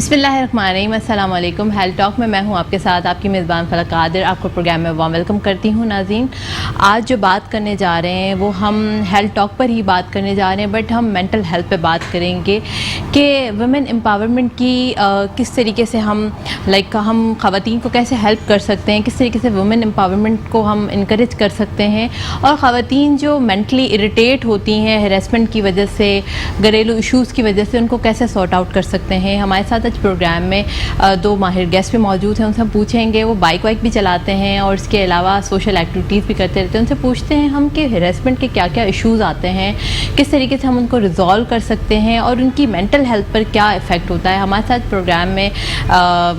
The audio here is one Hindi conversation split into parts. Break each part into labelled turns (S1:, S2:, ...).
S1: बिस्मिल्लाहिर्रहमानिर्रहीम, अस्सलाम वालेकुम। हेल्थ टॉक में मैं हूं आपके साथ आपकी मेज़बान फलक कादिर। आपको प्रोग्राम में वार्म वेलकम करती हूं। नाज़रीन, आज जो बात करने जा रहे हैं वो हम हेल्थ टॉक पर ही बात करने जा रहे हैं, बट हम मेंटल हेल्थ पे बात करेंगे कि वुमेन एम्पावरमेंट की किस तरीके से हम हम ख़वातीन को कैसे हेल्प कर सकते हैं, किस तरीके से वुमेन एम्पावरमेंट को हम इनकरेज कर सकते हैं, और ख़वातीन जो मेंटली इरिटेट होती हैं हैरेसमेंट की वजह से, घरेलू इशूज़ की वजह से, उनको कैसे सॉर्ट आउट कर सकते हैं। हमारे साथ आज प्रोग्राम में दो माहिर गेस्ट भी मौजूद हैं। उनसे हम पूछेंगे, वो बाइक वाइक भी चलाते हैं और इसके अलावा सोशल एक्टिविटीज़ भी करते रहते हैं। उनसे पूछते हैं हम कि हैरेसमेंट के क्या क्या इशूज़ आते हैं, किस तरीके से हम उनको रिजॉल्व कर सकते हैं और उनकी मेंटल हेल्थ पर क्या इफ़ेक्ट होता है। हमारे साथ प्रोग्राम में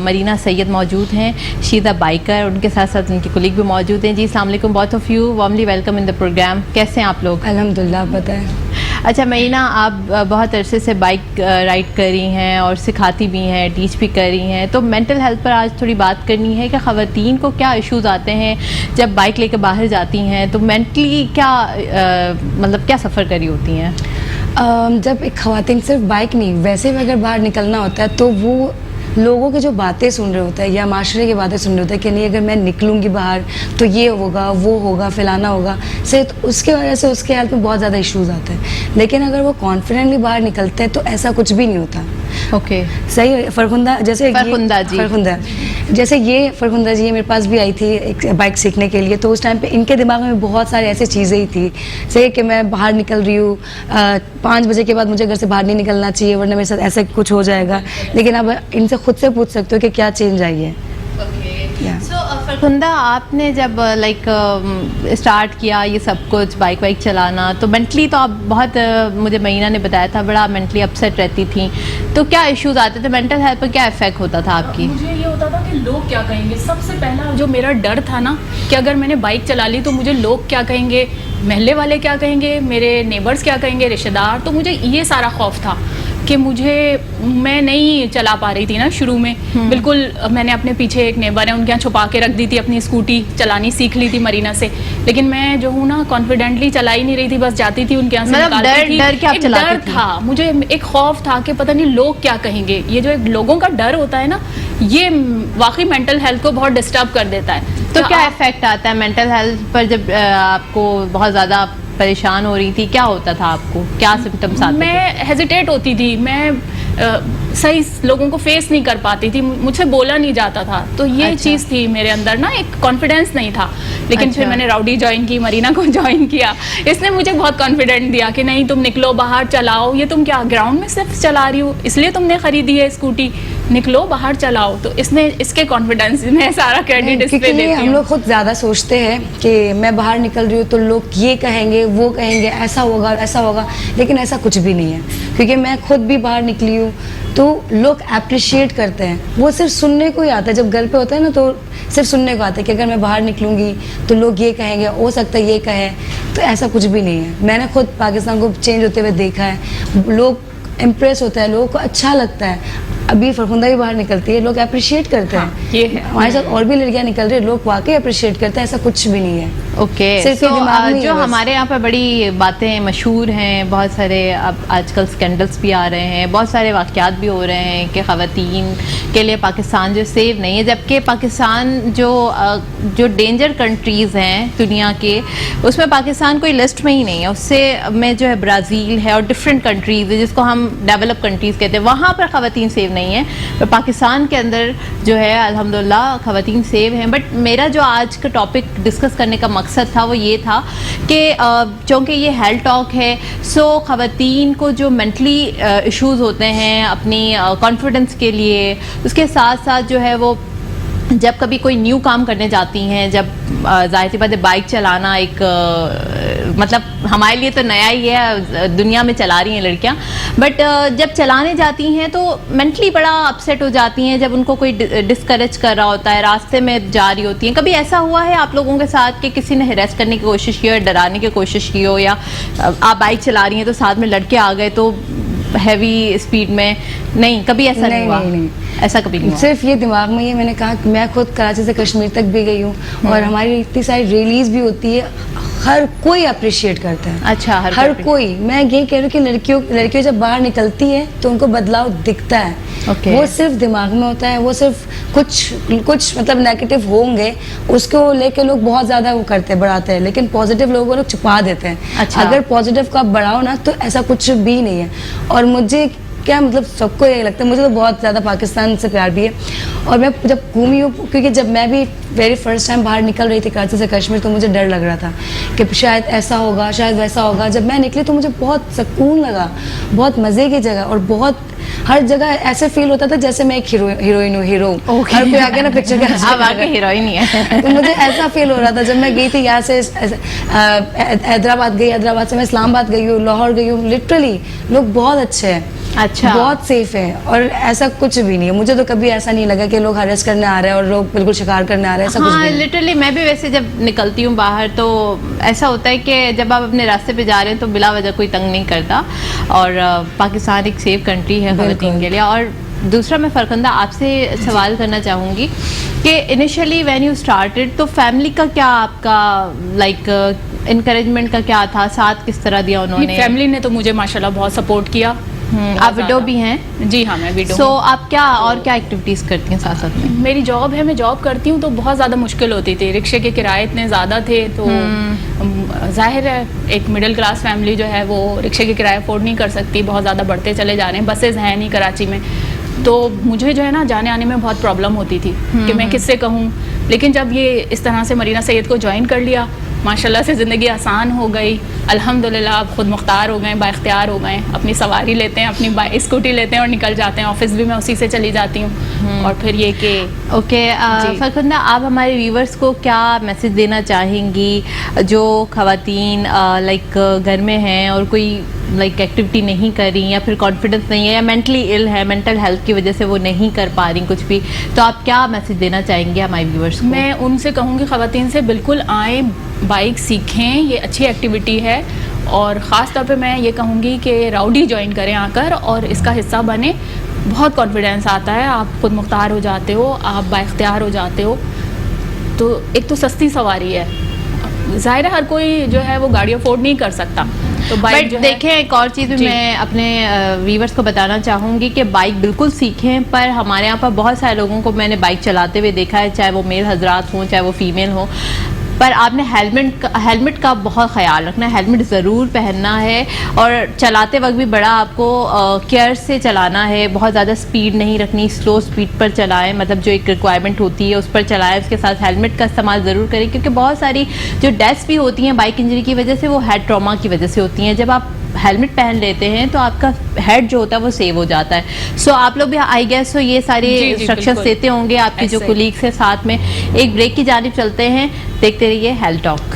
S1: मरीना सैयद मौजूद हैं, शी इज़ अ बाइकर। उनके साथ साथ उनके कोलीग भी मौजूद हैं। जी अस्सलाम वालेकुम, both of you, warmly welcome in the program. कैसे हैं आप लोग?
S2: अल्हम्दुलिल्लाह। बताएं।
S1: अच्छा मरीना, आप बहुत अरसे से बाइक राइड कर रही हैं और सिखाती भी हैं, टीच भी कर रही हैं, तो मेंटल हेल्थ पर आज थोड़ी बात करनी है कि ख़वातीन को क्या इश्यूज़ आते हैं जब बाइक लेकर बाहर जाती हैं, तो मेंटली क्या क्या सफ़र करी होती हैं?
S2: जब एक ख़वातीन सिर्फ बाइक नहीं, वैसे भी अगर बाहर निकलना होता है तो वो लोगों की जो बातें सुन रहे होते हैं या माशरे की बातें सुन रहे होते हैं कि नहीं अगर मैं निकलूँगी बाहर तो ये होगा, वो होगा, फलाना होगा, से तो उसके वजह से उसके हेल्थ में बहुत ज़्यादा इश्यूज़ आते हैं। लेकिन अगर वो कॉन्फिडेंटली बाहर निकलते हैं तो ऐसा कुछ भी नहीं होता।
S1: ओके,
S2: सही। फरखुंदा जैसे
S1: फरखुंदा जी,
S2: फरखुंदा जैसे ये फरखुंदा जी मेरे पास भी आई थी एक बाइक सीखने के लिए, तो उस टाइम पे इनके दिमाग में बहुत सारी ऐसी चीज़ें ही थी, सही कि मैं बाहर निकल रही हूँ, 5 बजे के बाद मुझे घर से बाहर नहीं निकलना चाहिए वरना मेरे साथ ऐसा कुछ हो जाएगा। लेकिन अब इनसे खुद से पूछ सकते हो कि क्या चेंज आई है।
S1: फरखुंदा, आपने जब स्टार्ट किया ये सब कुछ बाइक वाइक चलाना, तो मेंटली तो आप बहुत मुझे महीना ने बताया था बड़ा मेंटली अपसेट रहती थी, तो क्या इश्यूज आते थे, मेंटल हेल्थ पर क्या इफेक्ट होता था आपकी?
S3: मुझे ये होता था कि लोग क्या कहेंगे। सबसे पहला जो मेरा डर था ना कि अगर मैंने बाइक चला ली तो मुझे लोग क्या कहेंगे, महल्ले वाले क्या कहेंगे, मेरे नेबर्स क्या कहेंगे, रिश्तेदार। तो मुझे ये सारा खौफ था कि मैं नहीं चला पा रही थी ना शुरू में। बिल्कुल मैंने अपने पीछे एक नेबर है, उनके यहाँ छुपा के रख दी थी अपनी स्कूटी, चलानी सीख ली थी मरीना से, लेकिन मैं जो हूँ ना कॉन्फिडेंटली चला ही नहीं रही थी, बस जाती थी उनके यहाँ से निकालती थी। एक डर था मुझे, एक खौफ था कि पता नहीं लोग क्या कहेंगे। ये जो एक लोगों का डर होता है ना, ये वाकई मेंटल हेल्थ को बहुत डिस्टर्ब कर देता है।
S1: तो क्या इफेक्ट आता है मेंटल हेल्थ पर जब आपको बहुत ज़्यादा परेशान हो रही थी? क्या होता था आपको, क्या सिम्टम्स आते थे?
S3: मैं हेजिटेट होती थी, मैं सही लोगों को फेस नहीं कर पाती थी, मुझसे बोला नहीं जाता था। तो ये चीज़ थी मेरे अंदर ना, एक कॉन्फिडेंस नहीं था। लेकिन फिर मैंने राउडी ज्वाइन की, मरीना को ज्वाइन किया, इसने मुझे बहुत कॉन्फिडेंट दिया कि नहीं तुम निकलो बाहर चलाओ, ये तुम क्या ग्राउंड में सिर्फ चला रही हो इसलिए तुमने खरीदी है स्कूटी, निकलो बाहर चलाओ। तो इसने इसके कॉन्फिडेंस में सारा क्रेडिट इस पे देती हूं।
S2: हम लोग खुद ज़्यादा सोचते हैं कि मैं बाहर निकल रही हूँ तो लोग ये कहेंगे, वो कहेंगे, ऐसा होगा, ऐसा होगा, लेकिन ऐसा कुछ भी नहीं है। क्योंकि मैं खुद भी बाहर निकली हूँ तो लोग अप्रिशिएट करते हैं। वो सिर्फ सुनने को ही आता है, जब घर पे होता है ना तो सिर्फ सुनने को आता है कि अगर मैं बाहर निकलूँगी तो लोग ये कहेंगे, हो सकता है ये कहे, तो ऐसा कुछ भी नहीं है। मैंने खुद पाकिस्तान को चेंज होते हुए देखा है, लोग इम्प्रेस होता है, लोगों को अच्छा लगता है। अभी फरखुंदा भी बाहर निकलती है, लोग अप्रिशिएट करते हैं।
S3: ये है
S2: हमारे साथ और भी लड़कियां निकल रही है, लोग वाकई अप्रिशिएट करते हैं, ऐसा कुछ भी नहीं है।
S1: ओके, जो हमारे यहाँ पर बड़ी बातें मशहूर हैं, बहुत सारे अब आजकल स्कैंडल्स भी आ रहे हैं, बहुत सारे वाक़यात भी हो रहे हैं कि ख़वातीन के लिए पाकिस्तान जो सेफ नहीं है, जबकि पाकिस्तान जो डेंजर कंट्रीज़ हैं दुनिया के, उसमें पाकिस्तान कोई लिस्ट में ही नहीं है। उससे में जो है ब्राज़ील है और डिफरेंट कंट्रीज़ है जिसको हम डेवलप कंट्रीज़ कहते हैं, वहाँ पर ख़वातीन सेफ नहीं है। पर पाकिस्तान के अंदर जो है अल्हम्दुलिल्लाह ख़वातीन सेफ हैं। बट मेरा जो आज का टॉपिक डिस्कस करने का मकसद था वो ये था कि चूँकि ये हेल्थ टॉक है, सो ख़वातीन को जो मेंटली इश्यूज़ होते हैं अपनी कॉन्फिडेंस के लिए, उसके साथ साथ जो है वो जब कभी कोई न्यू काम करने जाती हैं, जब ज़ाहिर सी बात है बाइक चलाना एक हमारे लिए तो नया ही है, दुनिया में चला रही हैं लड़कियां, बट जब चलाने जाती हैं तो मेंटली बड़ा अपसेट हो जाती हैं जब उनको कोई डिस्करेज कर रहा होता है, रास्ते में जा रही होती हैं। कभी ऐसा हुआ है आप लोगों के साथ कि किसी ने हैरेस करने की कोशिश की हो, डराने की कोशिश की हो, या आप बाइक चला रही हैं तो साथ में लड़के आ गए तो हैवी स्पीड में? नहीं, कभी ऐसा नहीं हुआ?
S2: नहीं।
S1: ऐसा कभी नहीं हुआ?
S2: सिर्फ ये दिमाग में ये, मैंने कहा कि मैं खुद कराची से कश्मीर तक भी गई हूँ और हमारी इतनी सारी रैलीज भी होती है, हर कोई अप्रिशिएट करता है।
S1: अच्छा,
S2: हर कोई। मैं ये कह रही हूँ कि लड़कियों जब बाहर निकलती है तो उनको बदलाव दिखता है।
S1: Okay.
S2: वो सिर्फ दिमाग में होता है, वो सिर्फ कुछ मतलब नेगेटिव होंगे उसको लेके लोग बहुत ज्यादा वो करते हैं, बढ़ाते हैं, लेकिन पॉजिटिव लोगों को लोग छुपा देते हैं।
S1: अच्छा।
S2: अगर पॉजिटिव को आप बढ़ाओ ना तो ऐसा कुछ भी नहीं है। और मुझे क्या मतलब सबको यही लगता है, मुझे तो बहुत ज़्यादा पाकिस्तान से प्यार भी है। और मैं जब घूमी हूँ, क्योंकि जब मैं भी वेरी फर्स्ट टाइम बाहर निकल रही थी कराची से कश्मीर, तो मुझे डर लग रहा था कि शायद ऐसा होगा, शायद वैसा होगा। जब मैं निकली तो मुझे बहुत सुकून लगा, बहुत मज़े की जगह, और बहुत हर जगह ऐसे फील होता था जैसे मैं एक हीरोइन हूँ, हीरो। हर कोई आगे ना पिक्चर के
S1: अब आके हीरोइन ही है।
S2: तो मुझे ऐसा फील हो रहा था जब मैं गई थी यहाँ से हैदराबाद गई, हैदराबाद से मैं इस्लामाबाद गई हूँ, लाहौर गई हूँ। लिटरली लोग बहुत अच्छे हैं।
S1: अच्छा,
S2: बहुत सेफ है, और ऐसा कुछ भी नहीं है। मुझे तो कभी ऐसा नहीं लगा कि लोग हरेस करने आ रहे हैं और लोग बिल्कुल शिकार करने आ रहे हैं, ऐसा कुछ भी नहीं।
S1: लिटरली मैं भी वैसे जब निकलती हूँ बाहर तो ऐसा होता है कि जब आप अपने रास्ते पे जा रहे हैं तो बिला वजह कोई तंग नहीं करता। और पाकिस्तान एक सेफ कंट्री है ख़वातीन के लिए। और दूसरा मैं फरखंदा आपसे सवाल करना चाहूँगी कि इनिशियली व्हेन यू स्टार्टेड तो फैमिली का क्या आपका लाइक इनकरेजमेंट का क्या था, साथ किस तरह दिया उन्होंने?
S3: फैमिली ने तो मुझे माशाल्लाह बहुत सपोर्ट किया।
S1: आप विडो भी हैं?
S3: जी हाँ, मैं विडो।
S1: सो आप क्या और क्या एक्टिविटीज़ करती हैं साथ साथ में?
S3: मेरी जॉब है, मैं जॉब करती हूँ, तो बहुत ज़्यादा मुश्किल होती थी। रिक्शे के किराए इतने ज़्यादा थे, तो जाहिर है एक मिडिल क्लास फैमिली जो है वो रिक्शे के किराए अफोर्ड नहीं कर सकती, बहुत ज़्यादा बढ़ते चले जा रहे हैं, बसेज हैं नहीं कराची में। तो मुझे जो है ना जाने आने में बहुत प्रॉब्लम होती थी कि मैं किससे कहूँ। लेकिन जब ये इस तरह से मरीना सैयद को ज्वाइन कर लिया, माशाल्लाह से ज़िंदगी आसान हो गई। अल्हम्दुलिल्लाह आप खुद मुख्तार हो गए, बाइख्तियार हो गए, अपनी सवारी लेते हैं, अपनी स्कूटी लेते हैं और निकल जाते हैं। ऑफिस भी मैं उसी से चली जाती हूँ। और फिर ये कि
S1: ओके फरखंदा, आप हमारे व्यूवर्स को क्या मैसेज देना चाहेंगी जो ख़वातीन लाइक घर में हैं और कोई लाइक एक्टिविटी नहीं कर रही या फिर कॉन्फिडेंस नहीं है या मेंटली इल है, मेंटल हेल्थ की वजह से वो नहीं कर पा रही कुछ भी, तो आप क्या मैसेज देना चाहेंगे हमारे व्यूवर्स को?
S3: मैं उनसे कहूँगी ख़वातीन से बिल्कुल आएँ, बाइक सीखें, ये अच्छी एक्टिविटी है। और ख़ास तौर पे मैं ये कहूँगी कि राउडी ज्वाइन करें आकर और इसका हिस्सा बने। बहुत कॉन्फिडेंस आता है, आप खुद मुख्तार हो जाते हो, आप बाइख्तियार हो जाते हो। तो एक तो सस्ती सवारी है, ज़ाहिर है हर कोई जो है वो गाड़ी अफोर्ड नहीं कर सकता, तो बाइक जो
S1: देखें एक और चीज़ भी मैं अपने व्यूवर्स को बताना चाहूँगी कि बाइक बिल्कुल सीखें। पर हमारे यहाँ पर बहुत सारे लोगों को मैंने बाइक चलाते हुए देखा है, चाहे वो मेल हजरात हों चाहे वो फीमेल हों, पर आपने हेलमेट का बहुत ख्याल रखना है। हेलमेट ज़रूर पहनना है और चलाते वक्त भी बड़ा आपको केयर से चलाना है। बहुत ज़्यादा स्पीड नहीं रखनी, स्लो स्पीड पर चलाएं, मतलब जो एक रिक्वायरमेंट होती है उस पर चलाएं। उसके साथ हेलमेट का इस्तेमाल ज़रूर करें, क्योंकि बहुत सारी जो डेथ्स भी होती हैं बाइक इंजरी की वजह से वो हेड ट्रॉमा की वजह से होती हैं। जब आप हेलमेट पहन लेते हैं तो आपका हेड जो होता है वो सेव हो जाता है। सो आप लोग भी आई गेस ये सारे इंस्ट्रक्शंस देते होंगे आपके जो कोलीग्स हैं साथ में। एक ब्रेक की जानिब चलते हैं, देखते रहिए health talk.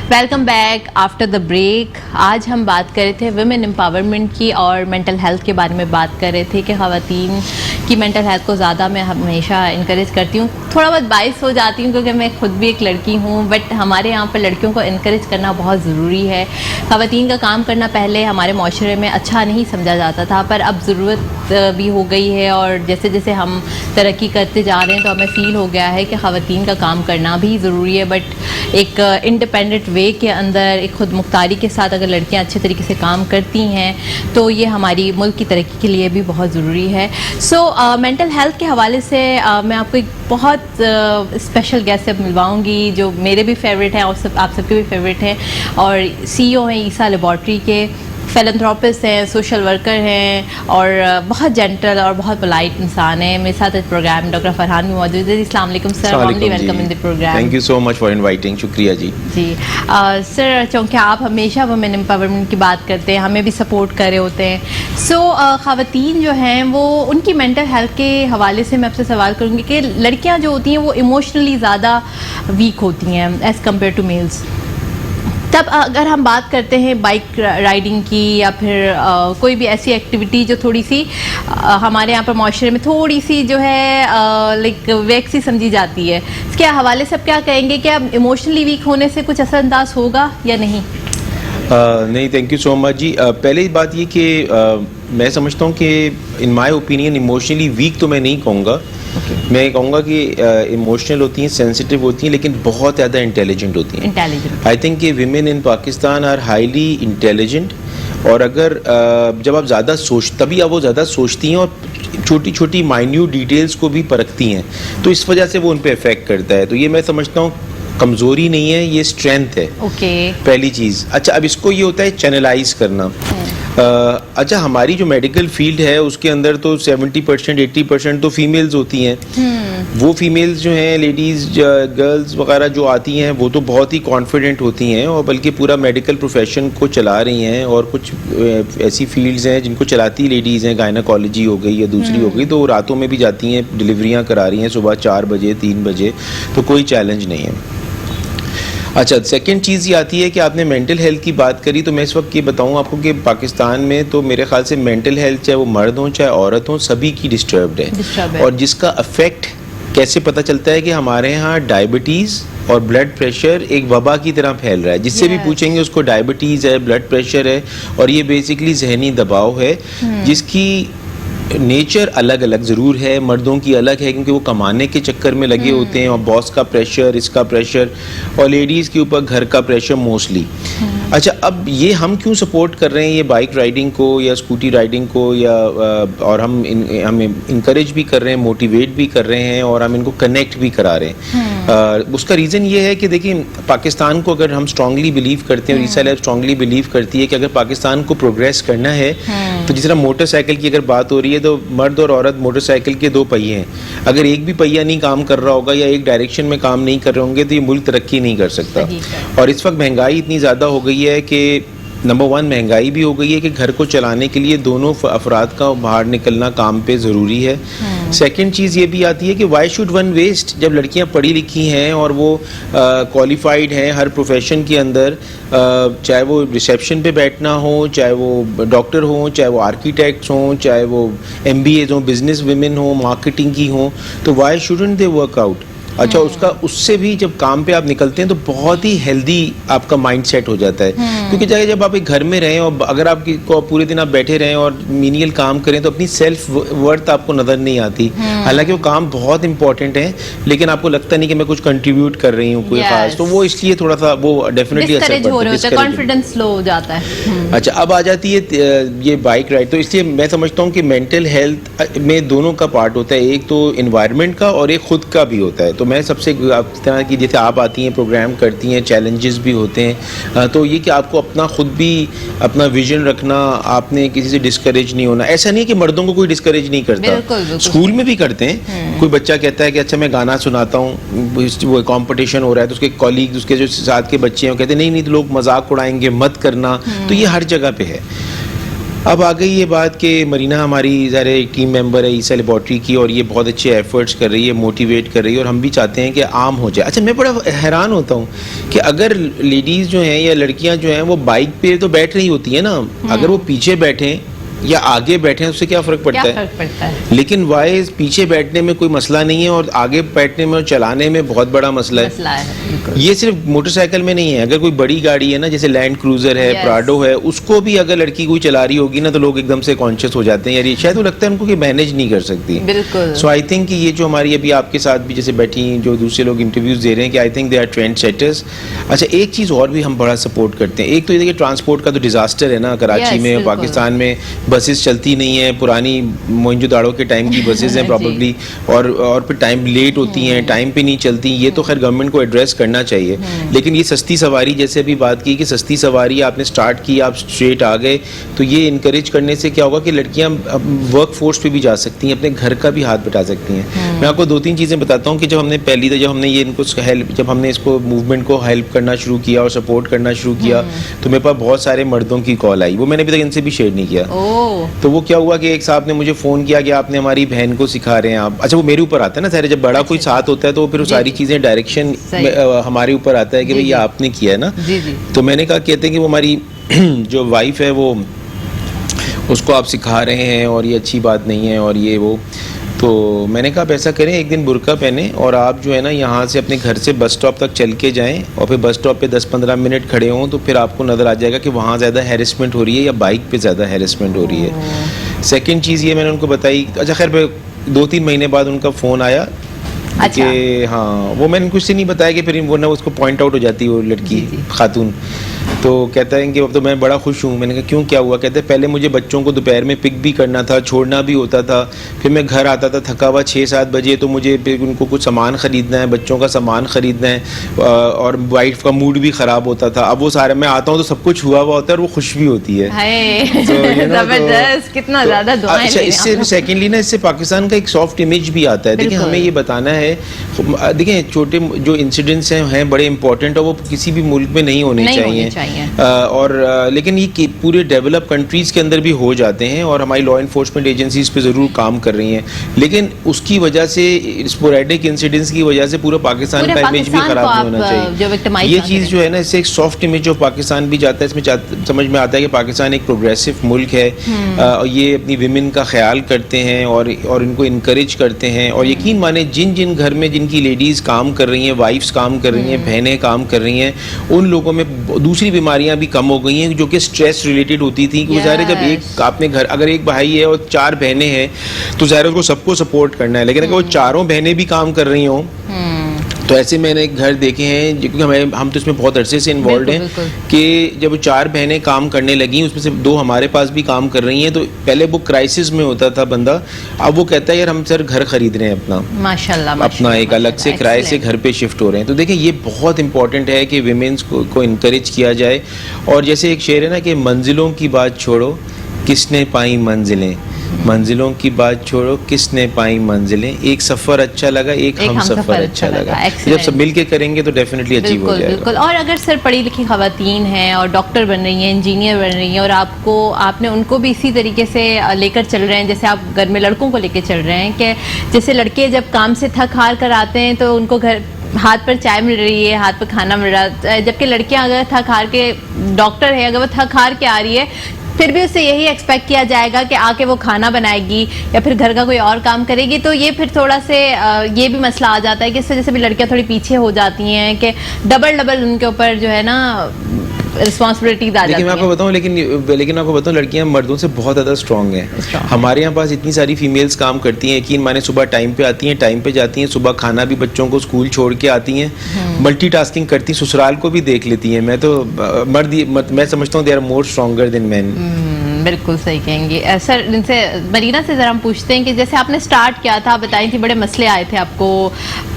S1: Welcome back after the break. आज हम बात कर रहे थे वुमेन एम्पावरमेंट की और मेंटल हेल्थ के बारे में बात कर रहे थे कि ख़वातीन की मेंटल हेल्थ को ज़्यादा मैं हमेशा इनकरेज करती हूँ। थोड़ा बहुत बाइस हो जाती हूँ क्योंकि मैं खुद भी एक लड़की हूँ, बट हमारे यहाँ पर लड़कियों को इनकरेज करना बहुत ज़रूरी है। ख़वातीन का काम करना पहले हमारे माशरे में अच्छा नहीं समझा जाता था, पर अब ज़रूरत भी हो गई है और जैसे जैसे हम तरक्की करते जा रहे हैं तो हमें फ़ील हो गया है कि ख़वातीन का काम करना भी ज़रूरी है। बट एक इंडिपेंडेंट वे के अंदर एक खुद मुख्तारी के साथ अगर लड़कियां अच्छे तरीके से काम करती हैं तो ये हमारी मुल्क की तरक्की के लिए भी बहुत ज़रूरी है। सो मेंटल हेल्थ के हवाले से मैं आपको एक बहुत स्पेशल गेस्ट से मिलवाऊंगी जो मेरे भी फेवरेट हैं और आप सबके भी फेवरेट हैं, और CEO हैं ईसा लेबॉर्ट्री के, फिलैंथ्रोपिस्ट हैं, सोशल वर्कर हैं और बहुत जेंटल और बहुत पोलाइट इंसान है। मेरे साथ इस प्रोग्राम डॉक्टर फरहान भी मौजूद है। अस्सलाम वालेकुम sir, warmly welcome in the program.
S4: Thank you so much for inviting. शुक्रिया जी।
S1: सर, चूँकि आप हमेशा वुमेन एम्पावरमेंट की बात करते हैं, हमें भी सपोर्ट कर रहे होते हैं। सो ख़वातीन जो हैं वो उनकी मेंटल हेल्थ के हवाले से मैं आपसे सवाल करूँगी कि लड़कियाँ जो होती हैं वो इमोशनली ज़्यादा वीक होती हैं एज़ कम्पेयर टू मेल्स। तब अगर हम बात करते हैं बाइक राइडिंग की या फिर कोई भी ऐसी एक्टिविटी जो थोड़ी सी हमारे यहाँ पर माशरे में थोड़ी सी जो है लाइक वेक सी समझी जाती है, इसके हवाले से आप क्या कहेंगे? क्या इमोशनली वीक होने से कुछ असरअंदाज होगा या नहीं?
S4: नहीं, थैंक यू सो मच जी। पहली बात ये कि मैं समझता हूँ कि in my opinion emotionally weak तो मैं नहीं कहूँगा, मैं ये कहूँगा कि इमोशनल होती हैं, सेंसिटिव होती हैं, लेकिन बहुत ज़्यादा इंटेलिजेंट होती हैं।
S1: इंटेलिजेंट।
S4: आई थिंक कि women in Pakistan are highly intelligent, और अगर जब आप ज़्यादा तभी आप वो ज़्यादा सोचती हैं और छोटी छोटी माइन्यूट डिटेल्स को भी परखती हैं, तो इस वजह से वो उन पे इफेक्ट करता है। तो ये मैं समझता हूँ कमज़ोरी नहीं है, ये स्ट्रेंथ है।
S1: ओके।
S4: पहली चीज़। अच्छा, अब इसको ये होता है चैनलाइज करना। अच्छा, हमारी जो मेडिकल फील्ड है उसके अंदर तो 70% 80% तो फीमेल्स होती हैं। वो फीमेल्स जो हैं, लेडीज़ गर्ल्स वगैरह जो आती हैं, वो तो बहुत ही कॉन्फिडेंट होती हैं और बल्कि पूरा मेडिकल प्रोफेशन को चला रही हैं। और कुछ ऐसी फील्ड्स हैं जिनको चलाती लेडीज़ हैं, गायनाकोलॉजी हो गई या दूसरी हो गई, तो वो रातों में भी जाती हैं, डिलीवरियाँ करा रही हैं सुबह 4 बजे 3 बजे, तो कोई चैलेंज नहीं है। अच्छा, सेकंड चीज़ ये आती है कि आपने मेंटल हेल्थ की बात करी, तो मैं इस वक्त ये बताऊं आपको कि पाकिस्तान में तो मेरे ख्याल से मेंटल हेल्थ, चाहे वो मर्द हों चाहे औरत हों, सभी की डिस्टर्ब्ड है। और जिसका अफेक्ट कैसे पता चलता है कि हमारे यहाँ डायबिटीज़ और ब्लड प्रेशर एक वबा की तरह फैल रहा है। जिससे भी पूछेंगे उसको डायबिटीज़ है, ब्लड प्रेशर है, और ये बेसिकली जहनी दबाव है, जिसकी नेचर अलग अलग ज़रूर है। मर्दों की अलग है क्योंकि वो कमाने के चक्कर में लगे होते हैं, और बॉस का प्रेशर, इसका प्रेशर, और लेडीज़ के ऊपर घर का प्रेशर मोस्टली। अच्छा, अब ये हम क्यों सपोर्ट कर रहे हैं ये बाइक राइडिंग को या स्कूटी राइडिंग को, या और हम इंकरेज भी कर रहे हैं, मोटिवेट भी कर रहे हैं, और हम इनको कनेक्ट भी करा रहे हैं। उसका रीज़न ये है कि देखिए, पाकिस्तान को अगर हम स्ट्रांगली बिलीव करते हैं, और ईसा लैब स्ट्रांगली बिलीव करती है कि अगर पाकिस्तान को प्रोग्रेस करना है, तो जिस तरह मोटरसाइकिल की अगर बात हो रही है, तो मर्द और औरत मोटरसाइकिल के 2 पहिए हैं। अगर एक भी पहिया नहीं काम कर रहा होगा या एक डायरेक्शन में काम नहीं कर रहे होंगे, तो ये मुल्क तरक्की नहीं कर सकता। और इस वक्त महंगाई इतनी ज़्यादा हो गई है कि नंबर 1 महंगाई भी हो गई है कि घर को चलाने के लिए दोनों अफराद का बाहर निकलना काम पे ज़रूरी है। सेकंड चीज़ ये भी आती है कि वाई शुड वन वेस्ट, जब लड़कियां पढ़ी लिखी हैं और वो क्वालिफाइड हैं हर प्रोफेशन के अंदर, चाहे वो रिसेप्शन पे बैठना हो, चाहे वो डॉक्टर हो, चाहे वो आर्किटेक्ट्स हों, चाहे वो MBAs हों, बिजनेस वुमेन हो, मार्केटिंग की हों, तो why shouldn't they work out. अच्छा, उससे भी जब काम पे आप निकलते हैं तो बहुत ही हेल्दी आपका माइंड सेट हो जाता है। क्योंकि चाहे जब आप एक घर में रहें और अगर आप पूरे दिन आप बैठे रहें और मीनियल काम करें, तो अपनी सेल्फ वर्थ आपको नजर नहीं आती। हालांकि वो काम बहुत इंपॉर्टेंट है, लेकिन आपको लगता नहीं कि मैं कुछ कंट्रीब्यूट कर रही हूँ कोई खास, तो वो इसलिए थोड़ा सा वो डेफिनेटली असर पड़ता है,
S1: कॉन्फिडेंस लो हो जाता है।
S4: अच्छा, अब आ जाती है ये बाइक राइड। तो इसलिए मैं समझता हूँ कि मेंटल हेल्थ में दोनों का पार्ट होता है, एक तो इन्वायरमेंट का और एक खुद का भी होता है। तो मैं सबसे इस तरह की, जैसे आप आती हैं प्रोग्राम करती हैं, चैलेंजेस भी होते हैं, तो ये कि आपको अपना खुद भी अपना विजन रखना, आपने किसी से डिस्करेज नहीं होना। ऐसा नहीं है कि मर्दों को कोई डिस्करेज नहीं करता,
S1: बिल्कुल।
S4: स्कूल में भी करते हैं। कोई बच्चा कहता है कि अच्छा मैं गाना सुनाता हूँ, वो कंपटीशन हो रहा है, तो उसके कॉलीग, उसके जो साथ के बच्चे हैं, कहते हैं नहीं तो लोग मजाक उड़ाएंगे, मत करना। तो ये हर जगह पे है। अब आ गई ये बात कि मरीना हमारी ज़ाहिर एक टीम मेंबर है ईसा लेबॉर्ट्री की, और ये बहुत अच्छे एफर्ट्स कर रही है, मोटिवेट कर रही है, और हम भी चाहते हैं कि आम हो जाए। अच्छा, मैं बड़ा हैरान होता हूँ कि अगर लेडीज़ जो हैं या लड़कियाँ जो हैं वो बाइक पे तो बैठ रही होती हैं ना, अगर वो पीछे बैठें या आगे बैठे उससे क्या फ़र्क पड़ता है? लेकिन वाई पीछे बैठने में कोई मसला नहीं है और आगे बैठने में और चलाने में बहुत बड़ा मसला है। ये सिर्फ मोटरसाइकिल में नहीं है, अगर कोई बड़ी गाड़ी है ना, जैसे लैंड क्रूजर है, प्राडो है, उसको भी अगर लड़की कोई चला रही होगी ना, तो लोग एकदम से कॉन्शियस हो जाते हैं, यार ये शायद वो लगता है उनको कि मैनेज नहीं कर सकती। सो आई थिंक कि ये जो हमारी अभी आपके साथ भी जैसे बैठी जो दूसरे लोग इंटरव्यूज दे रहे हैं, कि I think they are trend setters. अच्छा, एक चीज़ और भी हम बड़ा सपोर्ट करते हैं। एक तो ये देखिए ट्रांसपोर्ट का तो डिजास्टर है ना कराची में, पाकिस्तान में बसेस चलती नहीं है, पुरानी मोइंजोदाड़ो के टाइम की बसेस हैं प्रॉब्ली, और फिर टाइम लेट होती हैं, टाइम पे नहीं चलती। ये तो खैर गवर्नमेंट को एड्रेस करना चाहिए। लेकिन ये सस्ती सवारी, जैसे अभी बात की कि सस्ती सवारी आपने स्टार्ट की, आप स्ट्रेट आ गए, तो ये इनकरेज करने से क्या होगा कि लड़कियां वर्क फोर्स पे भी जा सकती हैं, अपने घर का भी हाथ बटा सकती हैं। मैं आपको 2-3 चीज़ें बताता हूँ कि जब हमने पहली जब हमने ये इनको हेल्प, जब हमने इसको मूवमेंट को हेल्प करना शुरू किया और सपोर्ट करना शुरू किया, तो मेरे पास बहुत सारे मर्दों की कॉल आई, वो मैंने अभी तक इनसे भी शेयर नहीं किया। तो वो क्या हुआ कि एक साहब ने मुझे फ़ोन किया कि आपने हमारी बहन को सिखा रहे हैं आप। अच्छा, वो मेरे ऊपर आता है ना, सारे जब बड़ा कोई साथ होता है तो फिर वो सारी चीज़ें डायरेक्शन हमारे ऊपर आता है कि भैया आपने किया है ना। तो मैंने कहा, कहते हैं कि वो हमारी जो वाइफ है वो, उसको आप सिखा रहे हैं और ये अच्छी बात नहीं है और ये वो। तो मैंने कहा आप ऐसा करें, एक दिन बुर्का पहने और आप जो है ना यहाँ से अपने घर से बस स्टॉप तक चल के जाएं, और फिर बस स्टॉप पे 10-15 मिनट खड़े हों, तो फिर आपको नज़र आ जाएगा कि वहाँ ज़्यादा हैरेसमेंट हो रही है या बाइक पे ज़्यादा हैरेसमेंट हो रही है। सेकंड चीज़ ये मैंने उनको बताई। अच्छा, खैर 2-3 महीने बाद उनका फ़ोन आया
S1: अच्छा।
S4: कि हाँ, वो मैंने कुछ से नहीं बताया कि फिर वो ना उसको पॉइंट आउट हो जाती है वो लड़की खातून, तो कहता है कि अब तो मैं बड़ा खुश हूँ। मैंने कहा क्यों, क्या हुआ? कहते हैं पहले मुझे बच्चों को दोपहर में पिक भी करना था, छोड़ना भी होता था, फिर मैं घर आता था थका हुआ 6-7 बजे, तो मुझे फिर उनको कुछ सामान ख़रीदना है, बच्चों का सामान ख़रीदना है, और वाइफ का मूड भी ख़राब होता था। अब वो सारे मैं आता हूँ तो सब कुछ हुआ होता है और वो खुश भी होती है।
S1: जबरदस्त, कितना ज्यादा दुआएं
S4: अच्छा, इससे सेकेंडली ना इससे पाकिस्तान का एक सॉफ्ट इमेज भी आता है। देखिए हमें ये बताना है, देखिए छोटे जो इंसिडेंट्स हैं बड़े इंपॉर्टेंट और वो किसी भी मुल्क में नहीं होने चाहिए। और लेकिन ये पूरे डेवलप कंट्रीज के अंदर भी हो जाते हैं और हमारी लॉ इन्फोर्समेंट एजेंसीज पे ज़रूर काम कर रही हैं, लेकिन उसकी वजह से स्पोरेडिक इंसिडेंट्स की वजह से पूरा पाकिस्तान का इमेज भी खराब नहीं होना चाहिए। ये चीज़ जो है ना, इससे एक सॉफ्ट इमेज ऑफ पाकिस्तान भी जाता है। इसमें समझ में आता है कि पाकिस्तान एक प्रोग्रेसिव मुल्क है, और ये अपनी विमेन का ख्याल करते हैं और इनको इनकरेज करते हैं। और यकीन माने जिन घर में जिनकी लेडीज़ काम कर रही हैं, वाइफ्स काम कर रही हैं, बहनें काम कर रही हैं, उन लोगों में दूसरी बीमारियां भी कम हो गई हैं जो कि स्ट्रेस रिलेटेड होती थी। कि ज़ाहिर है जब एक आपने घर, अगर एक भाई है और 4 बहनें हैं तो ज़ाहिर है उसको सबको सपोर्ट करना है, लेकिन अगर वो चारों बहनें भी काम कर रही हों तो ऐसे मैंने घर देखे हैं, क्योंकि हम तो इसमें बहुत अरसे से इन्वॉल्व हैं, कि जब 4 बहनें काम करने लगी, उसमें से 2 हमारे पास भी काम कर रही हैं, तो पहले वो क्राइसिस में होता था बंदा, अब वो कहता है यार हम सर घर खरीद रहे हैं अपना, माशाल्लाह अपना एक अलग से किराए से घर पे शिफ्ट हो रहे हैं। तो देखिए ये बहुत इंपॉर्टेंट है कि विमेंस को इनकरेज किया जाए। और जैसे एक शेर है ना कि मंजिलों की बात छोड़ो किसने पाई मंजिलें, मंजिलों की बात छोड़ो किसने पाई मंजिलें, एक सफ़र अच्छा लगा, एक हम सफ़र अच्छा लगा। जब सब मिलके करेंगे तो डेफिनेटली अचीव हो जाएगा।
S1: बिल्कुल। और अगर सर पढ़ी लिखी खवातीन हैं और डॉक्टर बन रही हैं, इंजीनियर बन रही हैं, और आपने उनको भी इसी तरीके से लेकर चल रहे हैं जैसे आप घर में लड़कों को लेकर चल रहे हैं, कि जैसे लड़के जब काम से थक हार कर आते हैं तो उनको घर हाथ पर चाय मिल रही है, हाथ पर खाना मिल रहा है, जबकि लड़कियां अगर थक हार के, डॉक्टर है अगर वो थक हार के आ रही है, फिर भी उससे यही एक्सपेक्ट किया जाएगा कि आके वो खाना बनाएगी या फिर घर का कोई और काम करेगी। तो ये फिर थोड़ा से ये भी मसला आ जाता है कि इससे जैसे भी लड़कियां थोड़ी पीछे हो जाती हैं कि डबल उनके ऊपर जो है ना रिस्पॉन्सिबिलिटीज आ जाती हैं।
S4: मैं आपको बताऊं, लेकिन आपको बताऊं, लड़कियां मर्दों से बहुत ज़्यादा स्ट्रॉन्ग हैं। हमारे यहाँ पास इतनी सारी फीमेल्स काम करती हैं, यकीन माने सुबह टाइम पे आती हैं, टाइम पे जाती हैं, सुबह खाना भी बच्चों को स्कूल छोड़ के आती हैं, मल्टीटास्किंग करती, ससुराल को भी देख लेती हैं। मैं तो मैं समझता हूँ they are more stronger than man.
S1: बिल्कुल सही कहेंगे सर। इनसे मरीना से ज़रा हम पूछते हैं कि जैसे आपने स्टार्ट किया था, आप बताई थी बड़े मसले आए थे आपको,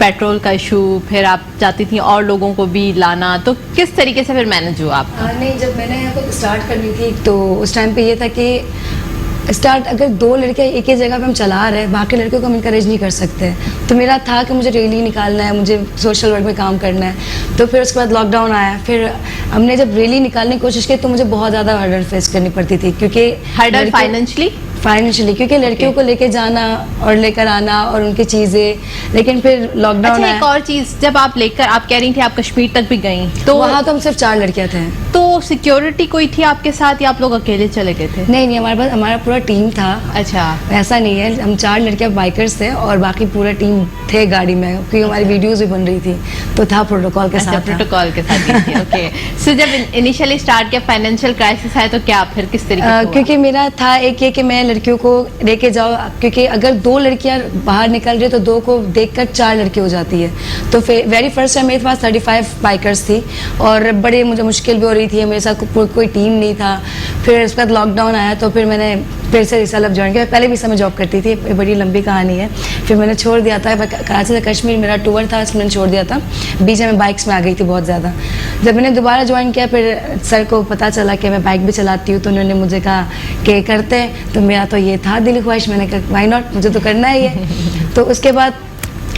S1: पेट्रोल का इशू, फिर आप चाहती थी और लोगों को भी लाना, तो किस तरीके से फिर मैनेज हुआ आप?
S2: नहीं, जब मैंने यहाँ पर स्टार्ट करनी थी तो उस टाइम पे ये था कि अगर 2 लड़के एक ही जगह पे हम चला रहे हैं, बाकी लड़कियों को हम इंकरेज नहीं कर सकते। तो मेरा था कि मुझे रैली निकालना है, मुझे सोशल वर्क में काम करना है। तो फिर उसके बाद लॉकडाउन आया, फिर हमने जब रैली निकालने की कोशिश की तो मुझे बहुत ज़्यादा हर्डल फेस करनी पड़ती थी, क्योंकि
S1: हर्डल फाइनेंशियली
S2: क्योंकि लड़कियों को लेके जाना और लेकर आना और उनकी चीज़ें, लेकिन फिर लॉकडाउन
S1: आया। एक और चीज़, जब आप कह रही थी आप कश्मीर तक भी गई, तो
S2: वहाँ तो हम सिर्फ 4 लड़कियाँ थे।
S1: तो सिक्योरिटी कोई थी आपके साथ या आप लोग अकेले चले गए थे?
S2: नहीं, हमारा पूरा टीम था।
S1: अच्छा,
S2: ऐसा नहीं है, हम 4 लड़कियाँ बाइकर्स थे और बाकी पूरा टीम थे गाड़ी में, क्योंकि हमारी वीडियोस भी बन रही थी, तो था प्रोटोकॉल के साथ।
S1: प्रोटोकॉल के साथ ओके। सो जब इनिशियली स्टार्ट किया, फाइनेंशियल क्राइसिस आया, तो क्या फिर किस तरीके से?
S2: क्योंकि मेरा था एक ये कि मैं लड़कियों को लेके जाओ, क्योंकि अगर 2 लड़कियां बाहर निकल रही है तो 2 को देखकर 4 लड़की हो जाती है। तो वेरी फर्स्ट टाइम मेरे पास 35 बाइकर्स थी और बड़े मुझे मुश्किल भी हो रही थी, मेरे साथ कोई टीम नहीं था। फिर उसके बाद लॉकडाउन आया तो फिर मैंने फिर से रिसालब ज्वाइन किया। पहले भी समय जॉब करती थी, बड़ी लंबी कहानी है। फिर मैंने छोड़ दिया था, कराची से कश्मीर मेरा टूर था, इसमें मैंने छोड़ दिया था। बीच में बाइक्स में आ गई थी बहुत ज़्यादा। जब मैंने दोबारा ज्वाइन किया, फिर सर को पता चला कि मैं बाइक भी चलाती हूँ, तो उन्होंने मुझे कहा कि करते हैं। तो मेरा तो ये था दिल ख्वाहिश, मैंने कहा व्हाई नॉट, मुझे तो करना ही है। तो उसके बाद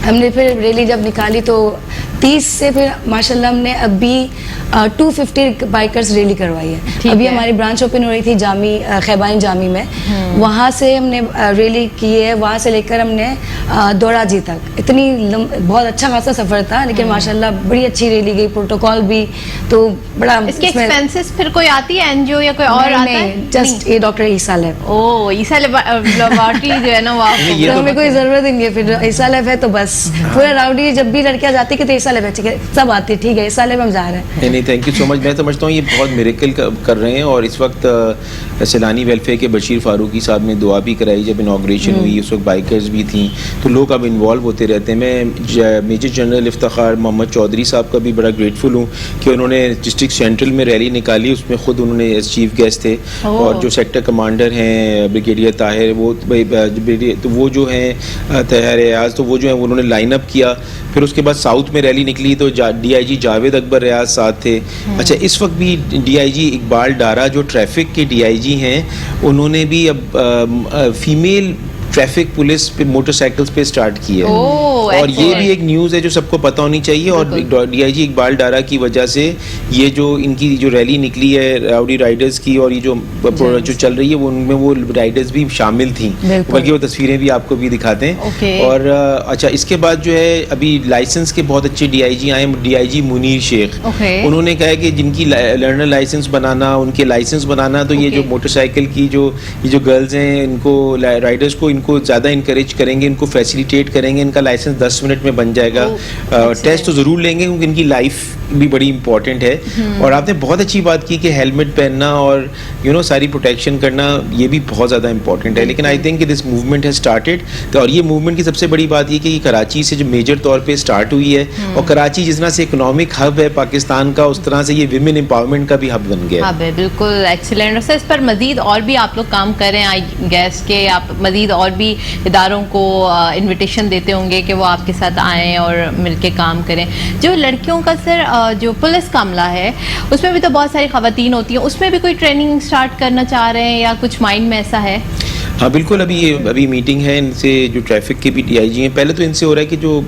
S2: हमने फिर रैली जब निकाली तो 30 से फिर माशाल्लाह हमने अभी 250 बाइकर्स रैली करवाई है। अभी हमारी ब्रांच ओपन हो रही थी खैबाइन जामी में, वहाँ से हमने रैली की है, वहाँ से लेकर हमने दौराजी तक। बहुत अच्छा खासा सफ़र था, लेकिन माशाल्लाह बड़ी अच्छी रैली गई, प्रोटोकॉल भी। तो बड़ा
S1: इसके एक्सपेंसेस फिर कोई आती है एनजीओ या कोई और आता है?
S2: जस्ट ये डॉक्टर ईसा लैब।
S1: ओह, ईसा लैबोरेटरी जो है ना, वो
S2: हमें कोई ज़रूरत नहीं है, फिर ईसा लैब है तो बस बस पूरा राउडी जब भी लड़कियां जाती कि तो ईसा लेब सब आती, ठीक है ईसा लेब हम जा रहे हैं।
S4: नहीं, थैंक यू सो मच। मैं समझता हूँ ये बहुत मिरेकल कर रहे हैं, और इस वक्त सैलानी वेलफेयर के बशीर फारूकी साहब ने दुआ भी कराई जब इनाग्रेशन हुई, उस वक्त बाइकर्स भी थी, तो लोग अब इन्वॉल्व होते रहते हैं। मैं मेजर जनरल इफ्तिखार मोहम्मद चौधरी साहब का भी बड़ा ग्रेटफुल हूँ कि उन्होंने डिस्ट्रिक्ट सेंट्रल में रैली निकाली, उसमें खुद उन्होंने एज चीफ गेस्ट थे, और जो सेक्टर कमांडर हैं ब्रिगेडियर ताहिर, वो जो हैं ताहिर रियाज, तो वो जो है उन्होंने लाइन अप किया। फिर उसके बाद साउथ में रैली निकली तो DIG जावेद अकबर रियाज साथ थे। अच्छा, इस वक्त भी DIG इकबाल डारा जो ट्रैफिक के DIG हैं, उन्होंने भी अब फीमेल ट्रैफिक पुलिस पे मोटरसाइकिल्स पे स्टार्ट की है, और ये भी एक न्यूज़ है जो सबको पता होनी चाहिए। और DIG इकबाल डारा की वजह से ये जो इनकी जो रैली निकली है राउडी राइडर्स की, और ये जो चल रही है वो उनमें वो राइडर्स भी शामिल थी, बल्कि वो तस्वीरें भी आपको भी दिखाते हैं। और अच्छा, इसके बाद जो है अभी लाइसेंस के बहुत अच्छे DIG आए, DIG मुनीर शेख, उन्होंने कहा है कि जिनकी लर्नर लाइसेंस बनाना, उनके लाइसेंस बनाना, तो ये जो मोटरसाइकिल की ये जो गर्ल्स हैं, इनको राइडर्स को इनको ज़्यादा इंकरेज करेंगे, इनको फैसिलिटेट करेंगे, इनका लाइसेंस 10 मिनट में बन जाएगा। टेस्ट तो ज़रूर लेंगे क्योंकि इनकी लाइफ भी बड़ी इंपॉर्टेंट है। और आपने बहुत अच्छी बात की कि हेलमेट पहनना और सारी प्रोटेक्शन करना, ये भी बहुत ज़्यादा इंपॉर्टेंट है। लेकिन आई थिंक कि दिस मूवमेंट हैज़ स्टार्टेड, और ये मूवमेंट की सबसे बड़ी बात ये कि कराची से जो मेजर तौर पे स्टार्ट हुई है, और कराची जिस तरह से इकोनॉमिक हब है पाकिस्तान का, उस तरह से ये विमेन एम्पावरमेंट का भी हब बन गया है।
S1: बिल्कुल एक्सीलेंट। और सर इस पर मजीद और भी आप लोग काम कर रहे हैं, आई गैस के आप मजीद और भी इदारों को इनविटेशन देते होंगे कि वो आपके साथ आएँ और मिलके काम करें। जो लड़कियों का सर जो पुलिस का अमला है, उसमें भी तो बहुत सारी खवातीन होती हैं, उसमें भी कोई ट्रेनिंग स्टार्ट करना चाह रहे हैं या कुछ माइंड में ऐसा है?
S4: हाँ बिल्कुल, अभी मीटिंग है इनसे, जो ट्रैफिक के भी DIG हैं। पहले तो इनसे हो रहा है कि जो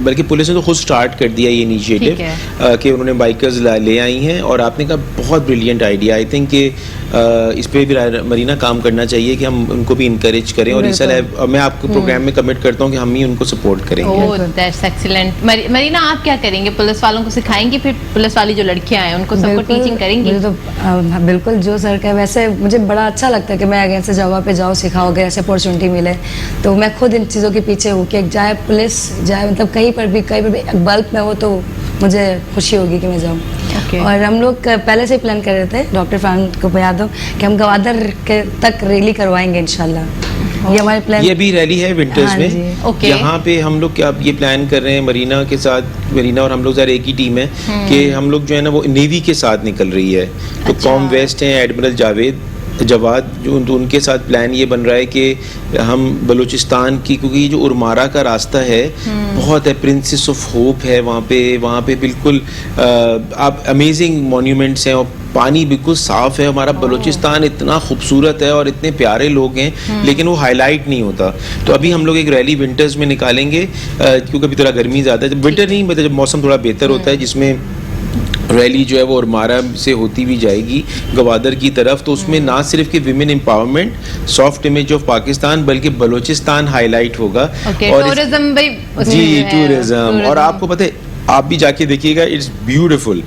S4: बल्कि पुलिस ने तो खुद स्टार्ट कर दिया ये इनिशिएटिव कि उन्होंने बाइकर्स ले आई हैं, और आपने कहा बहुत ब्रिलियंट आइडिया। आई थिंक कि इस पर भी मरीना काम करना चाहिए कि हम उनको भी इंकरेज करें, और इस मैं आपको प्रोग्राम में कमिट करता हूँ कि हम ही उनको सपोर्ट करेंगे।
S1: Oh that's excellent. मरीना आप क्या करेंगे? पुलिस वालों को सिखाएंगी, फिर पुलिस वाली जो लड़कियां हैं उनको सबको टीचिंग करेंगी?
S2: तो बिल्कुल जो सर का, वैसे मुझे बड़ा अच्छा लगता है कि मैं अगर ऐसे जगह पे जाऊँ, सिखाओ, अगर ऐसे अपॉर्चुनिटी मिले तो मैं खुद इन चीज़ों के पीछे हूँ कि जाए पुलिस जाए, मतलब कहीं पर भी बल्क में हो तो मुझे खुशी होगी कि मैं जाऊँ। और हम लोग पहले से ही प्लान कर रहे थे, डॉक्टर फैन को याद हो कि हम गवादर के तक रैली करवाएंगे इंशाल्लाह। ये हमारे प्लान,
S4: ये भी रैली है विंटर्स में। यहाँ पे हम लोग क्या ये प्लान कर रहे हैं मरीना के साथ, मरीना और हम लोग ज़रा एक ही टीम है कि हम लोग जो है ना वो नेवी के साथ निकल रही है। तो कॉम वेस्ट हैं एडमिरल जवाद, जो उनके साथ प्लान ये बन रहा है कि हम बलूचिस्तान की, क्योंकि ये जो उर्मारा का रास्ता है बहुत है, प्रिंसेस ऑफ होप है वहाँ पे बिल्कुल आप अमेजिंग मॉन्यूमेंट्स हैं, और पानी बिल्कुल साफ है। हमारा बलूचिस्तान इतना खूबसूरत है और इतने प्यारे लोग हैं, लेकिन वो हाईलाइट नहीं होता। तो अभी हम लोग एक रैली विंटर्स में निकालेंगे, क्योंकि अभी थोड़ा गर्मी ज़्यादा है, जब विंटर नहीं मतलब जब मौसम थोड़ा बेहतर होता है, जिसमें रैली जो है वो उर्मारा से होती भी जाएगी गवादर की तरफ। तो उसमें ना सिर्फ कि women empowerment, soft image of Pakistan, बल्कि बलूचिस्तान हाईलाइट होगा।
S1: और टूरिज्म भी,
S4: जी टूरिज्म, और आपको पता है आप भी जाके देखिएगा, इट्स ब्यूटीफुल।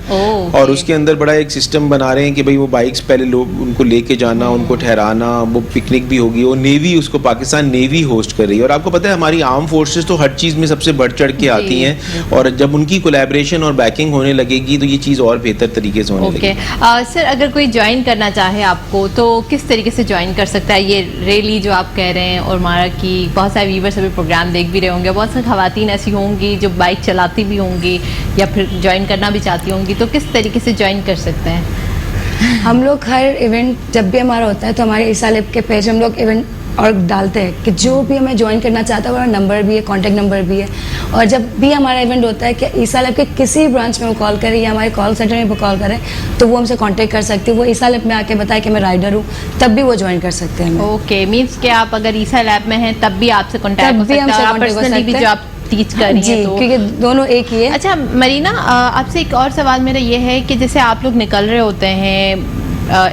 S4: और उसके अंदर बड़ा एक सिस्टम बना रहे हैं कि भाई वो बाइक्स पहले लोग उनको लेके जाना, उनको ठहराना, वो पिकनिक भी होगी, और नेवी उसको पाकिस्तान नेवी होस्ट कर रही है। और आपको पता है हमारी आर्म फोर्सेस तो हर चीज़ में सबसे बढ़ चढ़ के आती हैं, और जब उनकी कोलैबोरेशन और बैकिंग होने लगेगी तो ये चीज़ और बेहतर तरीके से होने लगेगी।
S1: सर अगर कोई ज्वाइन करना चाहे आपको तो किस तरीके से ज्वाइन कर सकता है? ये रैली जो आप कह रहे हैं और उर्मारा की, बहुत सारे व्यूवर्स अभी प्रोग्राम देख भी रहे होंगे, बहुत सारी खवातीन ऐसी होंगी जो बाइक चलाती भी होंगी या फिर ज्वाइन करना भी चाहती होंगी, तो किस तरीके से ज्वाइन कर सकते हैं?
S2: हम लोग हर इवेंट जब भी हमारा होता है तो हमारे ईसा लैब के पेज हम लोग इवेंट और डालते हैं कि जो भी हमें ज्वाइन करना चाहता है हमारा नंबर भी है, कॉन्टैक्ट नंबर भी है। और जब भी हमारा इवेंट होता है कि ईसा लैब के किसी ब्रांच में वो कॉल करें या हमारे कॉल सेंटर में वो कॉल करें तो वो हमसे कांटेक्ट कर सकती है। वो ईसा लैब में आके बताए कि मैं राइडर हूँ, तब भी वो ज्वाइन कर सकते हैं।
S1: ओके, मीन्स कि आप अगर ईसा लैब में हैं तब भी आपसे कॉन्टैक्ट हो सकता है, पर्सनली भी जो आप टीच कर रही हैं, तो
S2: क्योंकि दोनों एक ही है।
S1: अच्छा मरीना, आपसे एक और सवाल मेरा ये है कि जैसे आप लोग निकल रहे होते हैं,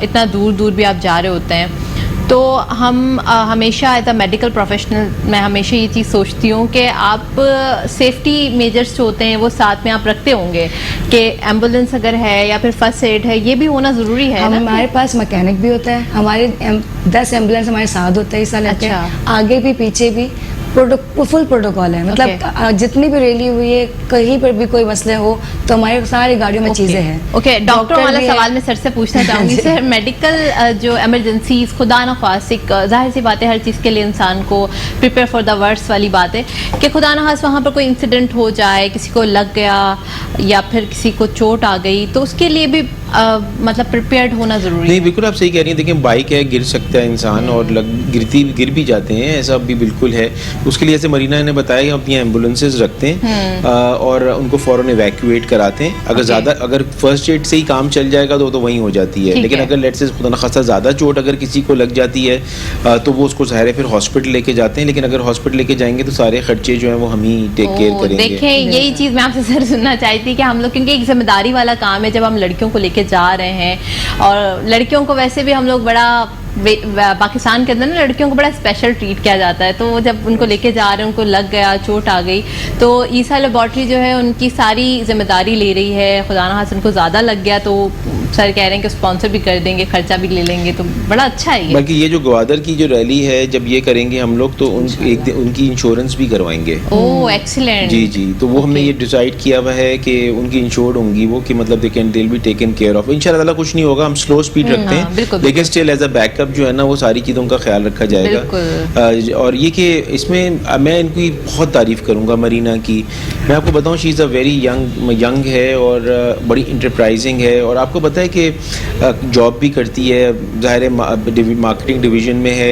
S1: इतना दूर दूर भी आप जा रहे होते हैं, तो हम हमेशा एज अ मेडिकल प्रोफेशनल मैं हमेशा ये चीज़ सोचती हूँ कि आप सेफ्टी मेजर्स जो होते हैं वो साथ में आप रखते होंगे कि एम्बुलेंस अगर है या फिर फर्स्ट एड है, ये भी होना ज़रूरी है ना?
S2: हमारे पास मैकेनिक भी होता है, हमारे 10 एम्बुलेंस हमारे साथ होते हैं ईसा लैब के, आगे भी पीछे भी। फुल प्रोटोकॉल है, मतलब जितनी भी रैली हुई है, कहीं पर भी कोई मसले हो तो हमारे सारी गाड़ियों में चीजें हैं।
S1: ओके, डॉक्टर वाला
S2: भी है।
S1: सवाल मैं सर से पूछना चाहूंगी। सर, मेडिकल जो इमरजेंसीज, खुदा न खास, एक जाहिर सी बात है हर चीज़ के लिए इंसान को प्रिपेयर फॉर द वर्स्ट वाली बात है कि खुदा न खास वहाँ पर कोई इंसिडेंट हो जाए, किसी को लग गया या फिर किसी को चोट आ गई, तो उसके लिए भी मतलब प्रिपेयर्ड होना ज़रूरी
S4: नहीं,
S1: है।
S4: बिल्कुल आप सही कह रही हैं। देखिए, बाइक है, गिर सकता है इंसान और गिर भी जाते हैं, ऐसा भी बिल्कुल है। उसके लिए जैसे मरीना ने बताया कि हम अपनी एम्बुलेंसेज रखते हैं और उनको फ़ौरन इवैक्यूएट कराते हैं। अगर फर्स्ट एड से ही काम चल जाएगा तो वहीं हो जाती है, लेकिन अगर लेट्स से खुदा न खास्ता ज़्यादा चोट अगर किसी को लग जाती है तो वो उसको ज़ाहिर है फिर हॉस्पिटल लेके जाते हैं, लेकिन अगर हॉस्पिटल लेके जाएंगे तो सारे खर्चे जो हैं वो हम ही टेक केयर करेंगे।
S1: देखें, यही चीज़ मैं आपसे सर सुनना चाहती थी कि हम लोग, क्योंकि एक जिम्मेदारी वाला काम है जब हम लड़कियों को लेके जा रहे हैं, और लड़कियों को वैसे भी हम लोग बड़ा पाकिस्तान के अंदर ना लड़कियों को बड़ा स्पेशल ट्रीट किया जाता है, तो जब उनको लेके जा रहे हैं, उनको लग गया, चोट आ गई, तो ईसा लेबॉर्ट्री जो है उनकी सारी जिम्मेदारी ले रही है। खुदा न खास्ता उनको ज़्यादा लग गया तो सर कह रहे हैं कि स्पॉन्सर भी कर देंगे, खर्चा भी ले लेंगे, तो बड़ा अच्छा है ये।
S4: बल्कि ये जो ग्वादर की जो रैली है, जब ये करेंगे हम लोग तो एक दिन उनकी इंश्योरेंस भी करवाएंगे।
S1: ओह, एक्सीलेंट।
S4: जी, तो वो हमने ये डिसाइड किया हुआ है कि उनकी इंश्योर्ड होंगी वो, कि मतलब they will be taken care of. इंशाल्लाह ताला कुछ नहीं होगा, हम स्लो स्पीड रखते हैं, लेकिन स्टिल एज अ बैकअप जो है ना वो सारी चीज़ों का ख्याल रखा जाएगा। और ये कि इसमें मैं इनकी बहुत तारीफ़ करूँगा मरीना की। मैं आपको बताऊँ, she is a very young है और बड़ी इंटरप्राइजिंग है, और आपको पता है कि जॉब भी करती है, ज़ाहिर है मार्केटिंग डिवीज़न में है,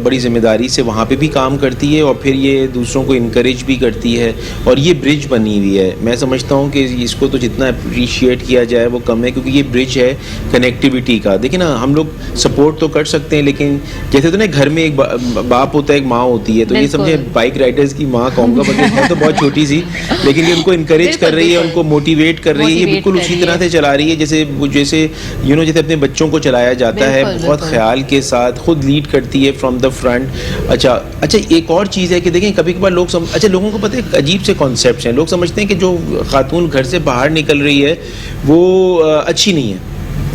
S4: बड़ी ज़िम्मेदारी से वहाँ पे भी काम करती है, और फिर ये दूसरों को इनकरेज भी करती है, और ये ब्रिज बनी हुई है। मैं समझता हूँ कि इसको तो जितना अप्रिशिएट किया जाए वो कम है, क्योंकि ये ब्रिज है कनेक्टिविटी का। देखिए ना, हम लोग सपोर्ट तो कर सकते हैं, लेकिन जैसे तो ना घर में एक बाप होता है, एक माँ होती है, तो ये समझे बाइक राइडर्स की माँ कहूँगा, बल्कि है तो बहुत छोटी सी, लेकिन ये उनको इनकरेज कर रही है, उनको मोटिवेट कर रही है। ये बिल्कुल उसी तरह से चला रही है जैसे जैसे जैसे अपने बच्चों को चलाया जाता है, बहुत ख्याल के साथ, खुद लीड करती है फ्रॉम द फ्रंट। अच्छा, एक और चीज़ है कि देखें, कभी कभार लोगों को पता है अजीब से कॉन्सेप्ट्स हैं। लोग समझते हैं कि जो खातून घर से बाहर निकल रही है वो अच्छी नहीं है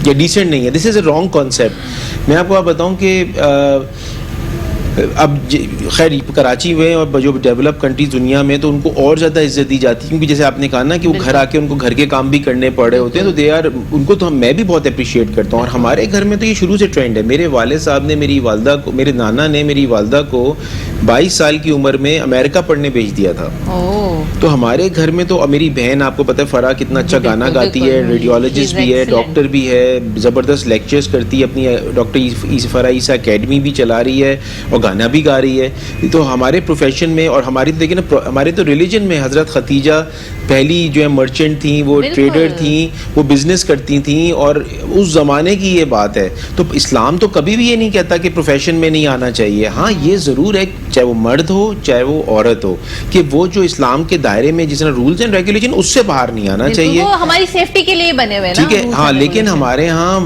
S4: या डिसेंट नहीं है। This is a wrong concept. मैं आपको बताऊं कि अब खैर कराची में और जो डेवलप कंट्रीज दुनिया में, तो उनको और ज़्यादा इज्जत दी जाती है, क्योंकि जैसे आपने कहा ना कि वो घर आके उनको घर के काम भी करने पड़ रहे होते हैं, तो दे आर, उनको तो मैं भी बहुत अप्रिशिएट करता हूँ। और हमारे घर में तो ये शुरू से ट्रेंड है। मेरे वालिद साहब ने मेरे नाना ने मेरी वालदा को 22 साल की उम्र में अमेरिका पढ़ने भेज दिया था। तो हमारे घर में तो, मेरी बहन आपको पता है फ़रा कितना अच्छा गाना गाती है, रेडियोलॉजिस्ट भी है, डॉक्टर भी है, ज़बरदस्त लेक्चर्स करती है, अपनी डॉक्टर फ़रा ईसा अकेडमी भी चला रही है और गाना भी गा रही है। तो हमारे प्रोफेशन में, और हमारी देखिए ना, हमारे तो रिलीजन में हज़रत खतीजा पहली जो है मर्चेंट थी, वो ट्रेडर थी, वो बिजनेस करती थी, और उस ज़माने की ये बात है। तो इस्लाम तो कभी भी ये नहीं कहता कि प्रोफेशन में नहीं आना चाहिए। हाँ, ये ज़रूर है, चाहे वो मर्द हो चाहे वो औरत हो, कि वो जो इस्लाम के दायरे में जिस तरह रूल्स एंड रेगुलेशन, उससे बाहर नहीं आना चाहिए।
S1: वो हमारी सेफ्टी के लिए बने हुए,
S4: ठीक है। हाँ, लेकिन हमारे यहाँ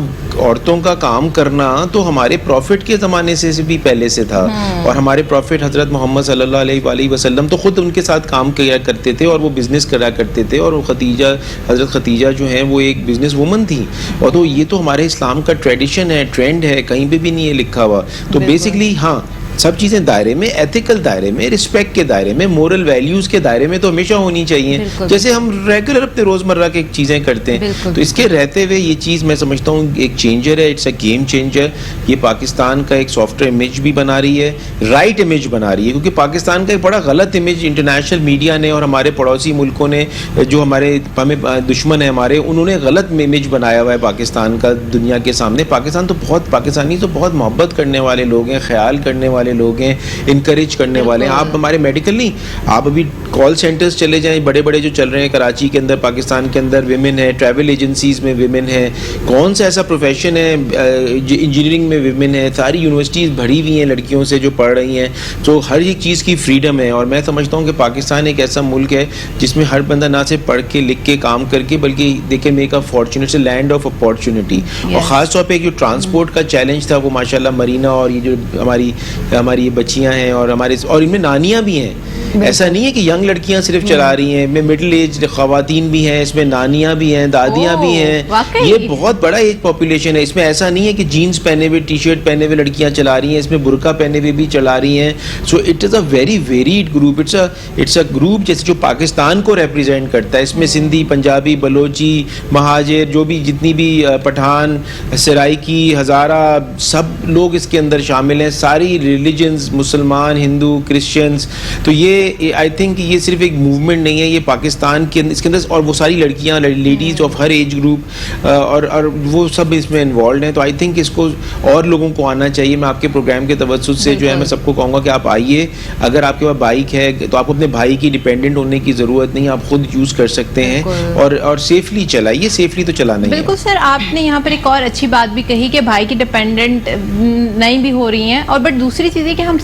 S4: औरतों का काम करना तो हमारे प्रॉफिट के ज़माने से भी पहले से था, और हमारे प्रॉफिट हज़रत मोहम्मद सल्लल्लाहु अलैहि वसल्लम तो ख़ुद उनके साथ काम किया करते थे, और वो बिज़नेस करा करते थे, और वो हज़रत खतीजा जो हैं वो एक बिज़नेस वूमन थी। और तो ये तो हमारे इस्लाम का ट्रेडिशन है, ट्रेंड है, कहीं पे भी नहीं है लिखा हुआ। तो बेसिकली हाँ, सब चीज़ें दायरे में, एथिकल दायरे में, रिस्पेक्ट के दायरे में, मोरल वैल्यूज़ के दायरे में तो हमेशा होनी चाहिए, जैसे हम रेगुलर अपने रोज़मर्रा के चीज़ें करते हैं। तो इसके रहते हुए ये चीज़ मैं समझता हूँ एक चेंजर है, इट्स अ गेम चेंजर। ये पाकिस्तान का एक सॉफ्टवेयर इमेज भी बना रही है, राइट इमेज बना रही है, क्योंकि पाकिस्तान का एक बड़ा गलत इमेज इंटरनेशनल मीडिया ने और हमारे पड़ोसी मुल्कों ने, जो हमें दुश्मन है हमारे, उन्होंने गलत इमेज बनाया हुआ है पाकिस्तान का दुनिया के सामने। पाकिस्तानी तो बहुत मोहब्बत करने वाले लोग हैं, ख्याल करने वाले लोग हैं, इनकरेज करने वाले हैं। आप हमारे मेडिकल नहीं, आप अभी कॉल सेंटर्स चले जाएं, बड़े बड़े जो चल रहे हैं कराची के अंदर, पाकिस्तान के अंदर, विमेन है, ट्रैवल एजेंसीज में विमेन है, कौन सा ऐसा प्रोफेशन है, इंजीनियरिंग में विमेन है, सारी यूनिवर्सिटीज़ भरी हुई हैं लड़कियों से जो पढ़ रही हैं। तो हर एक चीज़ की फ्रीडम है, और मैं समझता हूँ कि पाकिस्तान एक ऐसा मुल्क है जिसमें हर बंदा ना सिर्फ पढ़ के लिख के काम करके, बल्कि देखे मेक अ फॉर्चुनेट से लैंड ऑफ अपॉर्चुनिटी। और ख़ास तौर पर जो ट्रांसपोर्ट का चैलेंज था, वो माशाल्लाह मरीना और ये जो हमारी ये बच्चियां हैं, और इनमें नानियां भी हैं, ऐसा नहीं है कि यंग लड़कियां सिर्फ चला रही हैं, में मिडिल एज खवातीन भी हैं, इसमें नानियां भी हैं, दादियां भी हैं,
S1: वाकई?
S4: ये बहुत बड़ा एज पॉपुलेशन है। इसमें ऐसा नहीं है कि जीन्स पहने हुए, टी शर्ट पहने हुए लड़कियां चला रही हैं, इसमें बुर्का पहने हुए भी चला रही हैं। So it is a very varied group, it's a group जैसे जो पाकिस्तान को रिप्रेजेंट करता है। इसमें सिंधी, पंजाबी, बलोची, महाजिर, जो भी जितनी भी पठान, सराइकी, हज़ारा, सब लोग इसके अंदर शामिल हैं, सारी रिलीजन्स, मुसलमान, हिंदू, क्रिश्चियंस। तो ये आई थिंक ये सिर्फ एक मूवमेंट नहीं है, ये पाकिस्तान के इसके अंदर, और वो सारी लड़कियां, ladies of her age group और वो सब इसमें इन्वॉल्व हैं। तो आई थिंक इसको और लोगों को आना चाहिए। मैं आपके प्रोग्राम के तवज्जुह से जो है मैं सबको कहूँगा कि आप आइए। अगर आपके पास बाइक है तो आपको अपने भाई की डिपेंडेंट होने की ज़रूरत नहीं, आप खुद यूज़ कर सकते हैं और सेफली चलाइए। सेफली तो चलाना ही है।
S1: बिल्कुल सर, आपने यहाँ पर एक और अच्छी बात भी कही कि भाई की डिपेंडेंट नहीं भी हो रही हैं, और बट दूसरी चीज़ है कि हम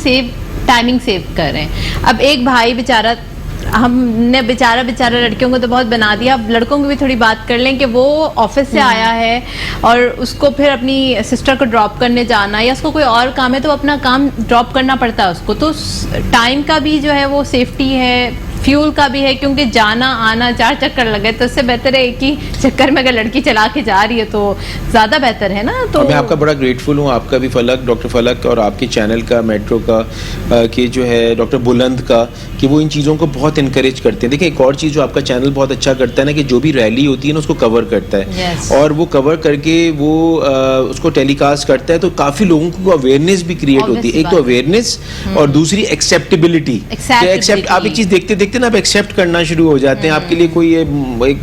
S1: टाइमिंग सेव कर रहे हैं। अब एक भाई बेचारा, हमने बेचारा लड़कियों को तो बहुत बना दिया, अब लड़कों की भी थोड़ी बात कर लें कि वो ऑफिस से आया है और उसको फिर अपनी सिस्टर को ड्रॉप करने जाना, या उसको कोई और काम है तो अपना काम ड्रॉप करना पड़ता है उसको। तो टाइम का भी जो है वो सेफ्टी है, फ्यूल का भी है, क्योंकि जाना आना 4 चक्कर लगे, तो उससे बेहतर है एक ही चक्कर में अगर लड़की चला के जा रही है तो ज़्यादा बेहतर है ना। तो
S4: मैं आपका बड़ा ग्रेटफुल हूँ, आपका भी फलक, डॉक्टर फलक, और आपके चैनल का, मेट्रो का, कि जो है डॉक्टर बुलंद का, कि वो इन चीज़ों को बहुत इनकरेज करते हैं। देखिए एक और चीज़ जो आपका चैनल बहुत अच्छा करता है ना, कि जो भी रैली होती है ना उसको कवर करता है।
S1: Yes.
S4: और वो कवर करके वो उसको टेलीकास्ट करता है, तो काफ़ी लोगों को अवेयरनेस भी क्रिएट होती है। एक तो अवेयरनेस और दूसरी एक्सेप्टेबिलिटी। आप एक चीज़ देखते देखते ना आप एक्सेप्ट करना शुरू हो जाते हैं। आपके लिए कोई एक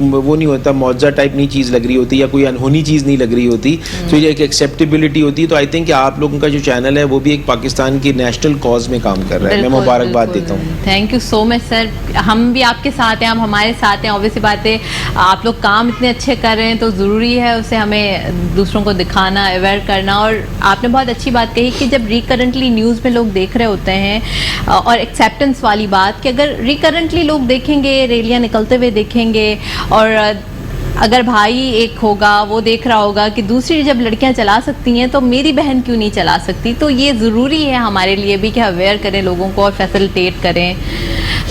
S4: वो नहीं होता, मौजा टाइप नहीं चीज़ लग रही होती, या कोई अनहोनी चीज़ नहीं लग रही होती। तो ये एक एक्सेप्टेबिलिटी होती है। तो आई थिंक आप लोगों का जो चैनल है वो भी एक पाकिस्तान की नेशनल कॉज में काम कर रहा है। मैं मुबारकबाद देता हूँ।
S1: Thank you so much sir, हम भी आपके साथ हैं, आप हमारे साथ हैं। ऑब्वियसली बात है, आप लोग काम इतने अच्छे कर रहे हैं तो ज़रूरी है उसे हमें दूसरों को दिखाना, अवेयर करना। और आपने बहुत अच्छी बात कही कि जब रिकरेंटली न्यूज़ में लोग देख रहे होते हैं, और एक्सेप्टेंस वाली बात, कि अगर रिकरेंटली लोग देखेंगे, रैलियां निकलते हुए देखेंगे, और अगर भाई एक होगा वो देख रहा होगा कि दूसरी जब लड़कियां चला सकती हैं तो मेरी बहन क्यों नहीं चला सकती। तो ये ज़रूरी है हमारे लिए भी कि अवेयर करें लोगों को और फैसिलिटेट करें।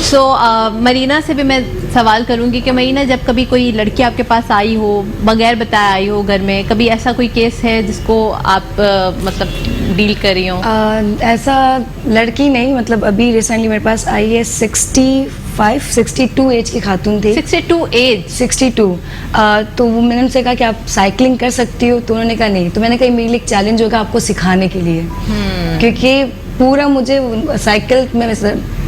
S1: सो मरीना से भी मैं सवाल करूंगी कि मरीना, जब कभी कोई लड़की आपके पास आई हो, बगैर बताए आई हो घर में, कभी ऐसा कोई केस है जिसको आप मतलब डील कर रही हो?
S2: ऐसा लड़की नहीं, मतलब अभी रिसेंटली मेरे पास आई है 62 एज की खातून थी।
S1: 62 एज?
S2: 62। तो वो मैंने उनसे कहा कि आप साइकिलिंग कर सकती हो, तो उन्होंने कहा नहीं। तो मैंने कहा मेरे लिए एक चैलेंज होगा आपको सिखाने के लिए, क्योंकि पूरा मुझे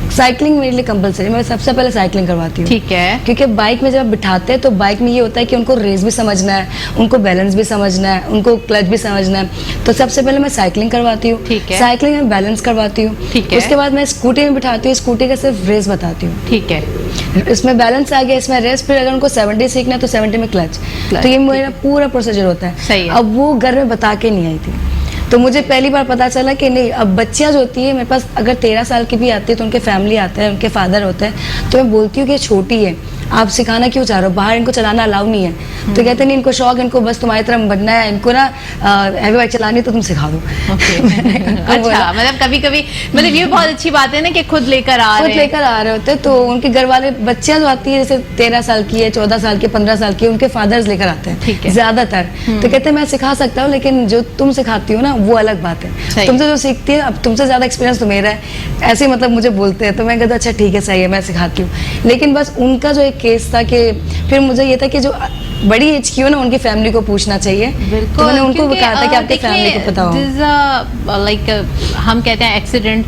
S2: साइकिलिंग मेरे लिए कंपलसरी, मैं सबसे पहले साइकिलिंग करवाती हूँ।
S1: ठीक है।
S2: क्योंकि बाइक में जब आप बिठाते हैं तो बाइक में ये होता है कि उनको रेस भी समझना है, उनको बैलेंस भी समझना है, उनको क्लच भी समझना है। तो सबसे पहले मैं साइकिलिंग करवाती हूँ, साइकिलिंग में बैलेंस करवाती हूँ, उसके बाद मैं स्कूटी में बिठाती हूँ, स्कूटी का सिर्फ रेस बताती हूँ।
S1: ठीक है।
S2: इसमें बैलेंस आ गया, इसमें रेस, फिर अगर उनको 70 सीखना है तो 70 में क्लच। तो ये मेरा पूरा प्रोसीजर होता है। अब वो घर में बता के नहीं आई थी, तो मुझे पहली बार पता चला कि नहीं, अब बच्चियां जो होती है मेरे पास, अगर 13 साल की भी आती है तो उनके फैमिली आते हैं, उनके फादर होते हैं, तो मैं बोलती हूँ कि छोटी है, आप सिखाना क्यों चाह रहे हो, बाहर इनको चलाना अलाउ नहीं है। तो कहते नहीं, इनको शौक, इनको बस तुम्हारी तरह बनना है, इनको ना हैवी बाइक चलानी तो तुम सिखा दो।
S1: अच्छा, मतलब कभी कभी, मतलब ये बहुत अच्छी बात है ना कि खुद लेकर आ
S2: रहे होते, तो उनके घर वाले, बच्चियां जो आती है जैसे 13 साल की है, 14 साल की, 15 साल की, उनके फादर्स लेकर आते हैं ज्यादातर। तो कहते हैं मैं सिखा सकता हूँ, लेकिन जो तुम सिखाती हो ना वो अलग बात है, तुमसे जो सीखती है, अब तुमसे ज्यादा एक्सपीरियंस तो मेरा है, ऐसे मतलब मुझे बोलते हैं। तो मैं कहता अच्छा ठीक है, सही है, मैं सिखाती हूँ। लेकिन बस उनका जो एक केस था कि फिर मुझे ये था कि जो बड़ी एज की हो ना उनकी फैमिली को पूछना चाहिए। तो मैंने उनको कहा था कि आपकी फैमिली को पता हो।
S1: लाइक हम कहते हैं एक्सीडेंट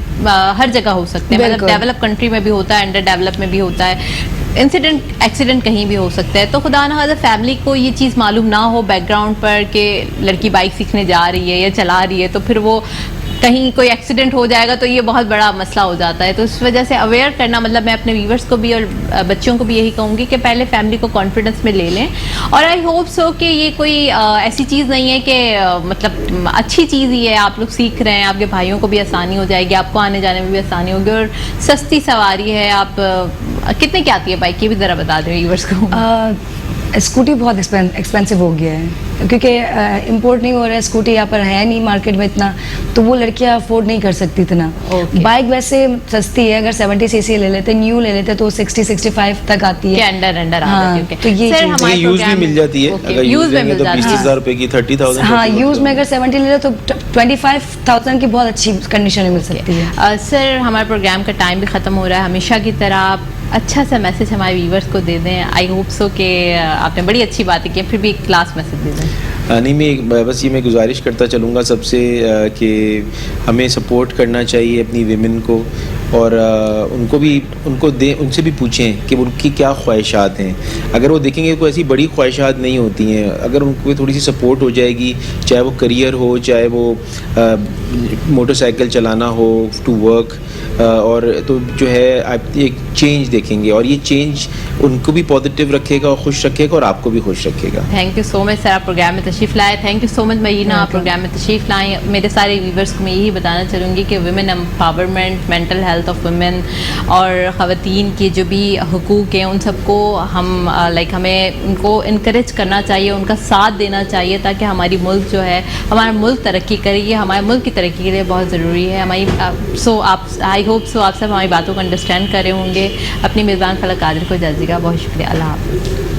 S1: हर जगह हो सकते हैं, मतलब डेवलप कंट्री में भी होता है, अंडर डेवलप में भी होता है, एक्सीडेंट कहीं भी हो सकता है। तो खुदा ना खास्ता फैमिली को ये चीज़ मालूम ना हो बैकग्राउंड पर कि लड़की बाइक सीखने जा रही है या चला रही है, तो फिर वो कहीं कोई एक्सीडेंट हो जाएगा तो ये बहुत बड़ा मसला हो जाता है। तो इस वजह से अवेयर करना, मतलब मैं अपने व्यूवर्स को भी और बच्चों को भी यही कहूँगी कि पहले फैमिली को कॉन्फिडेंस में ले लें। और आई होप सो कि ये कोई ऐसी चीज़ नहीं है कि मतलब अच्छी चीज़ ही है, आप लोग सीख रहे हैं, आपके भाइयों को भी आसानी हो जाएगी, आपको आने जाने में भी आसानी होगी, और सस्ती सवारी है। आप कितने की आती है बाइक, ये भी ज़रा बता दें व्यूवर्स को।
S2: स्कूटी बहुत एक्सपेंसिव हो गया है, क्योंकि इंपोर्ट नहीं हो रहा है, स्कूटी यहाँ पर है नहीं मार्केट में इतना, तो वो लड़कियाँ अफोर्ड नहीं कर सकती इतना।
S1: Okay.
S2: बाइक वैसे सस्ती है, अगर 70 सीसी ले लेते, न्यू ले लेते तो 60-65 तक आती
S1: के
S2: है।
S1: अंडर
S2: हाँ,
S1: आती है।
S2: तो ये
S1: सर
S2: चीज़-
S1: हमारे
S4: यूज भी मिल जाती है, अगर
S1: यूज में
S4: लेंगे
S1: मिल
S4: तो
S1: जाती है।
S4: 20,000 रुपए की 30,000।
S2: हाँ, यूज में अगर 70 ले लो तो 25,000 की बहुत अच्छी कंडीशन में मिल सकती है।
S1: सर हमारे प्रोग्राम का टाइम भी ख़त्म हो रहा है, हमेशा की तरह आप अच्छा सा मैसेज हमारे व्यूवर्स को दे दें। आई होप सो कि आपने बड़ी अच्छी बातें की, फिर भी एक क्लास मैसेज दे दें।
S4: नहीं, मैं बस ये मैं गुजारिश करता चलूँगा सबसे कि हमें सपोर्ट करना चाहिए अपनी विमेन को, और उनसे भी पूछें कि उनकी क्या ख्वाहिशात हैं। अगर वो देखेंगे कोई ऐसी बड़ी ख्वाहिशात नहीं होती हैं, अगर उनको थोड़ी सी सपोर्ट हो जाएगी, चाहे वो करियर हो, चाहे वो मोटरसाइकिल चलाना हो टू वर्क, और तो जो है आप एक चेंज देखेंगे, और ये चेंज उनको भी पॉजिटिव रखेगा और खुश रखेगा और आपको भी खुश रखेगा।
S1: Thank you so much sir, आप प्रोग्राम में तशरीफ़ लाए। थैंक यू सो मच महीना, आप प्रोग्राम में तशरीफ़ लाएँ। मेरे सारे व्यूवर्स को मैं यही बताना चाहूँगी कि women empowerment, mental health of women और ख़वातीन के जो भी हुकूक हैं उन सबको हम हमें उनको इनकरेज करना चाहिए, उनका साथ देना चाहिए, ताकि हमारी मुल्क जो है, हमारा मुल्क तरक्की करे। ये हमारे मुल्क की तरक्की के लिए बहुत ज़रूरी है। आई होप सो आप सब हमारी बातों को अंडरस्टैंड कर रहे होंगे। अपनी मेज़बान फलक कादिर को इजाज़त दीजिएगा। बहुत शुक्रिया। अल्लाह हाफ़िज़।